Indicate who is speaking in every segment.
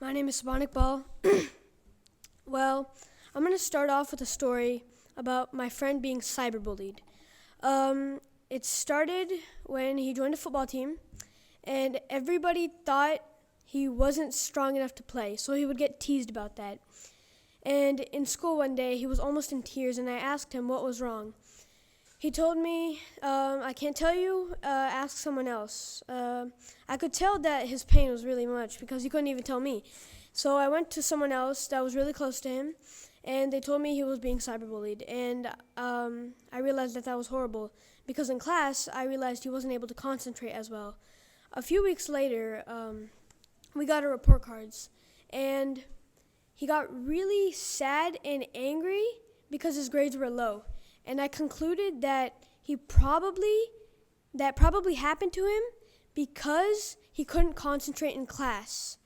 Speaker 1: My name is Sabon Iqbal. Well, I'm going to start off with a story about my friend being cyberbullied. It started when he joined a football team, and everybody thought he wasn't strong enough to play, so he would get teased about that. And in school one day, he was almost in tears, and I asked him what was wrong. He told me, I can't tell you, ask someone else. I could tell that his pain was really much because he couldn't even tell me. So I went to someone else that was really close to him, and they told me he was being cyberbullied. And I realized that was horrible because in class, I realized he wasn't able to concentrate as well. A few weeks later, we got our report cards, and he got really sad and angry because his grades were low. And I concluded that that probably happened to him because he couldn't concentrate in class.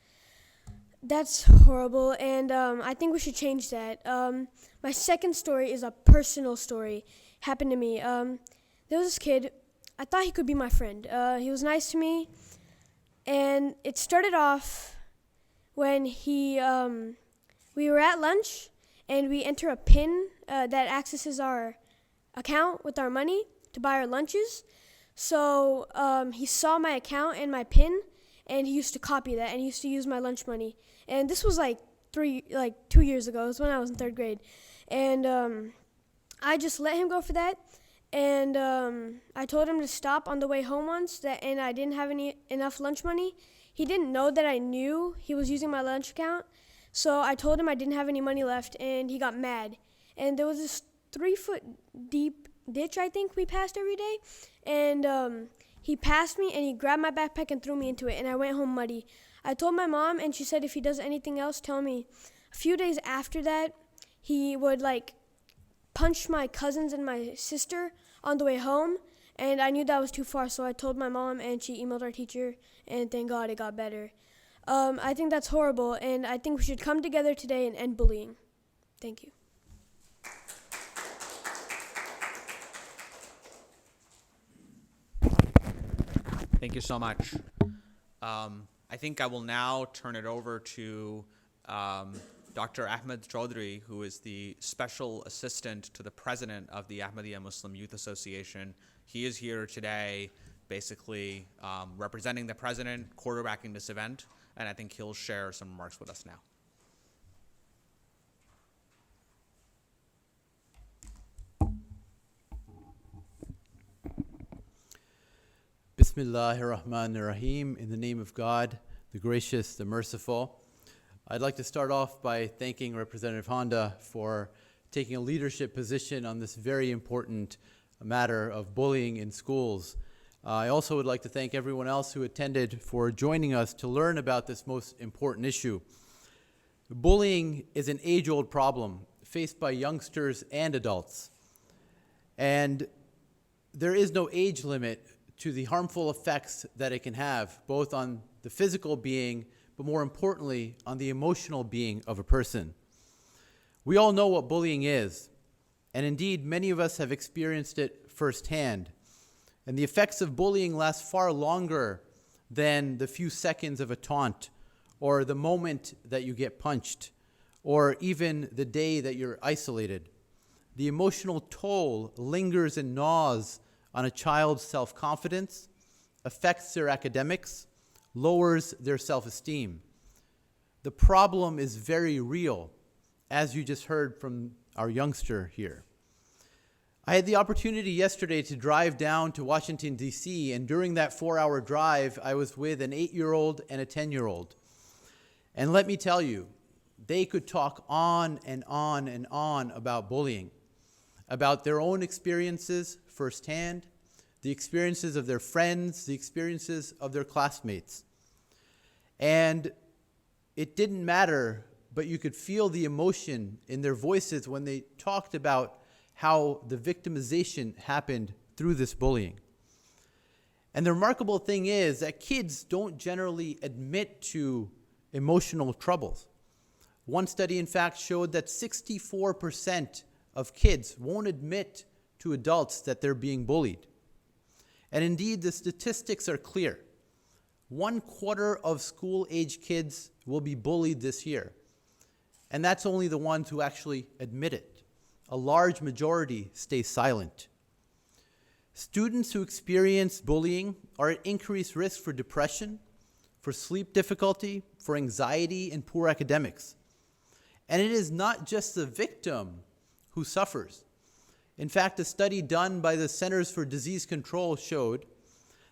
Speaker 1: That's horrible, and I think we should change that. My second story is a personal story. Happened to me. There was this kid. I thought he could be my friend. He was nice to me, and it started off when we were at lunch, and we enter a PIN that accesses our account with our money to buy our lunches. So he saw my account and my PIN, and he used to copy that, and he used to use my lunch money. And this was like 2 years ago. It was when I was in 3rd grade. And I just let him go for that. And I told him to stop on the way home once, and I didn't have enough lunch money. He didn't know that I knew he was using my lunch account. So I told him I didn't have any money left, and he got mad. And there was this 3-foot deep ditch, I think, we passed every day. And he passed me, and he grabbed my backpack and threw me into it, and I went home muddy. I told my mom, and she said if he does anything else, tell me. A few days after that, he would, punch my cousins and my sister on the way home, and I knew that was too far, so I told my mom, and she emailed our teacher, and thank God it got better. I think that's horrible, and I think we should come together today and end bullying. Thank you.
Speaker 2: Thank you so much. I think I will now turn it over to Dr. Ahmed Chaudhry, who is the special assistant to the president of the Ahmadiyya Muslim Youth Association. He is here today basically representing the president, quarterbacking this event, and I think he'll share some remarks with us now.
Speaker 3: Bismillahirrahmanirrahim. In the name of God, the gracious, the merciful. I'd like to start off by thanking Representative Honda for taking a leadership position on this very important matter of bullying in schools. I also would like to thank everyone else who attended for joining us to learn about this most important issue. Bullying is an age-old problem faced by youngsters and adults. And there is no age limit to the harmful effects that it can have, both on the physical being, but more importantly, on the emotional being of a person. We all know what bullying is, and indeed, many of us have experienced it firsthand. And the effects of bullying last far longer than the few seconds of a taunt, or the moment that you get punched, or even the day that you're isolated. The emotional toll lingers and gnaws on a child's self-confidence, affects their academics, lowers their self-esteem. The problem is very real, as you just heard from our youngster here. I had the opportunity yesterday to drive down to Washington, D.C., and during that 4-hour drive, I was with an 8-year-old and a 10-year-old. And let me tell you, they could talk on and on and on about bullying, about their own experiences firsthand, the experiences of their friends, the experiences of their classmates. And it didn't matter, but you could feel the emotion in their voices when they talked about how the victimization happened through this bullying. And the remarkable thing is that kids don't generally admit to emotional troubles. One study, in fact, showed that 64% of kids won't admit to adults that they're being bullied. And indeed, the statistics are clear. 1/4 of school-age kids will be bullied this year. And that's only the ones who actually admit it. A large majority stay silent. Students who experience bullying are at increased risk for depression, for sleep difficulty, for anxiety, and poor academics. And it is not just the victim who suffers. In fact, a study done by the Centers for Disease Control showed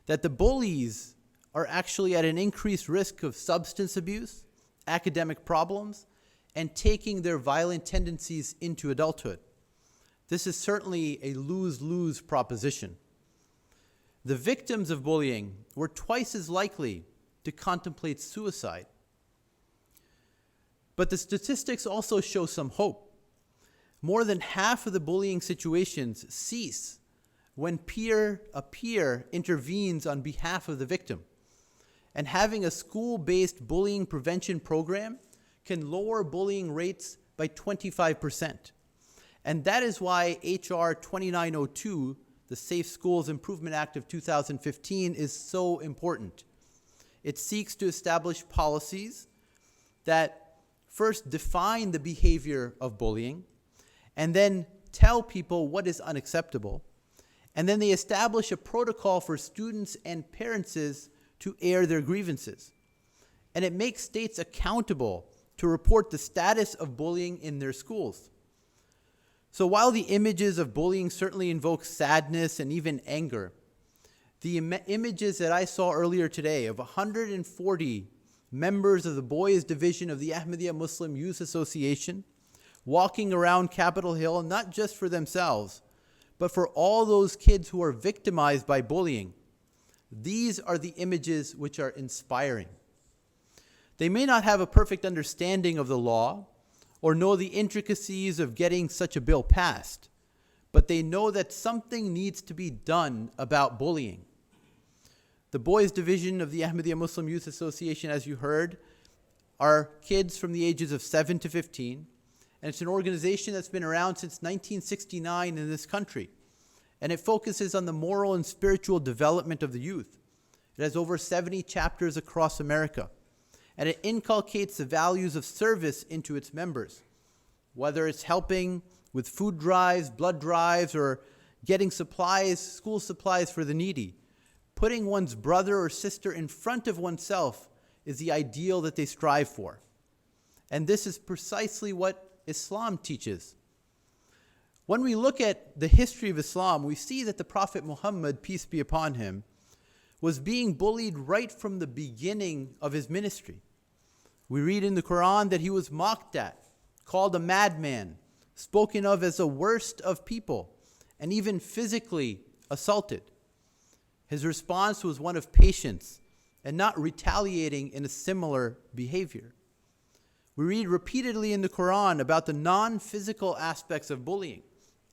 Speaker 3: that the bullies are actually at an increased risk of substance abuse, academic problems, and taking their violent tendencies into adulthood. This is certainly a lose-lose proposition. The victims of bullying were twice as likely to contemplate suicide. But the statistics also show some hope. More than half of the bullying situations cease when a peer intervenes on behalf of the victim. And having a school-based bullying prevention program can lower bullying rates by 25%. And that is why H.R. 2902, the Safe Schools Improvement Act of 2015, is so important. It seeks to establish policies that first define the behavior of bullying, and then tell people what is unacceptable. And then they establish a protocol for students and parents to air their grievances. And it makes states accountable to report the status of bullying in their schools. So while the images of bullying certainly invoke sadness and even anger, the images that I saw earlier today of 140 members of the boys division of the Ahmadiyya Muslim Youth Association walking around Capitol Hill, not just for themselves, but for all those kids who are victimized by bullying, these are the images which are inspiring. They may not have a perfect understanding of the law or know the intricacies of getting such a bill passed, but they know that something needs to be done about bullying. The boys division of the Ahmadiyya Muslim Youth Association, as you heard, are kids from the ages of 7 to 15, and it's an organization that's been around since 1969 in this country, and it focuses on the moral and spiritual development of the youth. It has over 70 chapters across America, and it inculcates the values of service into its members, whether it's helping with food drives, blood drives, or getting supplies, school supplies for the needy. Putting one's brother or sister in front of oneself is the ideal that they strive for. And this is precisely what Islam teaches. When we look at the history of Islam, we see that the Prophet Muhammad, peace be upon him, was being bullied right from the beginning of his ministry. We read in the Quran that he was mocked at, called a madman, spoken of as the worst of people, and even physically assaulted. His response was one of patience and not retaliating in a similar behavior. We read repeatedly in the Quran about the non-physical aspects of bullying.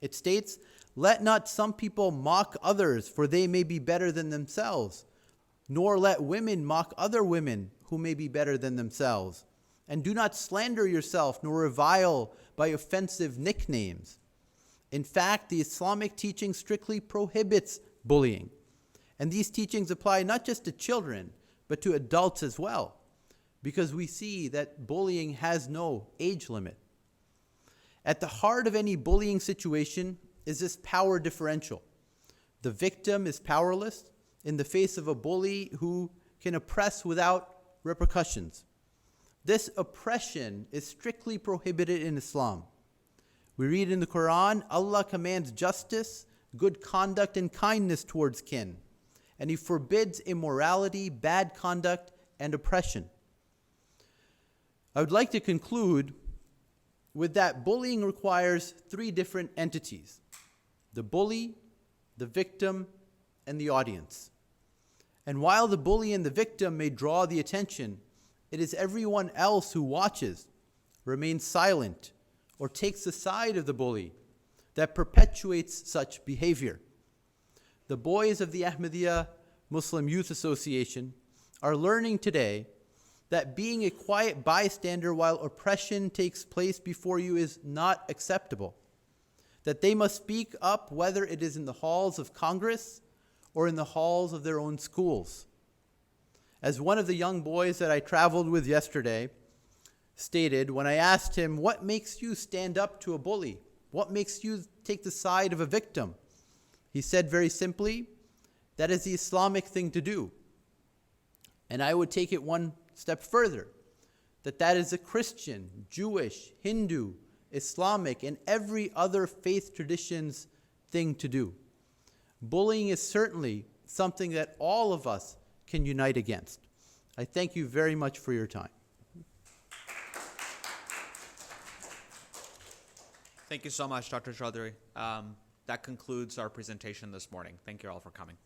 Speaker 3: It states, "Let not some people mock others, for they may be better than themselves, nor let women mock other women who may be better than themselves. And do not slander yourself, nor revile by offensive nicknames." In fact, the Islamic teaching strictly prohibits bullying. And these teachings apply not just to children, but to adults as well, because we see that bullying has no age limit. At the heart of any bullying situation is this power differential. The victim is powerless in the face of a bully who can oppress without repercussions. This oppression is strictly prohibited in Islam. We read in the Quran, Allah commands justice, good conduct, and kindness towards kin, and He forbids immorality, bad conduct, and oppression. I would like to conclude with that bullying requires three different entities: the bully, the victim, and the audience. And while the bully and the victim may draw the attention, it is everyone else who watches, remains silent, or takes the side of the bully that perpetuates such behavior. The boys of the Ahmadiyya Muslim Youth Association are learning today that being a quiet bystander while oppression takes place before you is not acceptable, that they must speak up whether it is in the halls of Congress or in the halls of their own schools. As one of the young boys that I traveled with yesterday stated, when I asked him, what makes you stand up to a bully? What makes you take the side of a victim? He said very simply, that is the Islamic thing to do. And I would take it one step further, that is a Christian, Jewish, Hindu, Islamic, and every other faith tradition's thing to do. Bullying is certainly something that all of us can unite against. I thank you very much for your time.
Speaker 2: Thank you so much, Dr. Chaudhry. That concludes our presentation this morning. Thank you all for coming.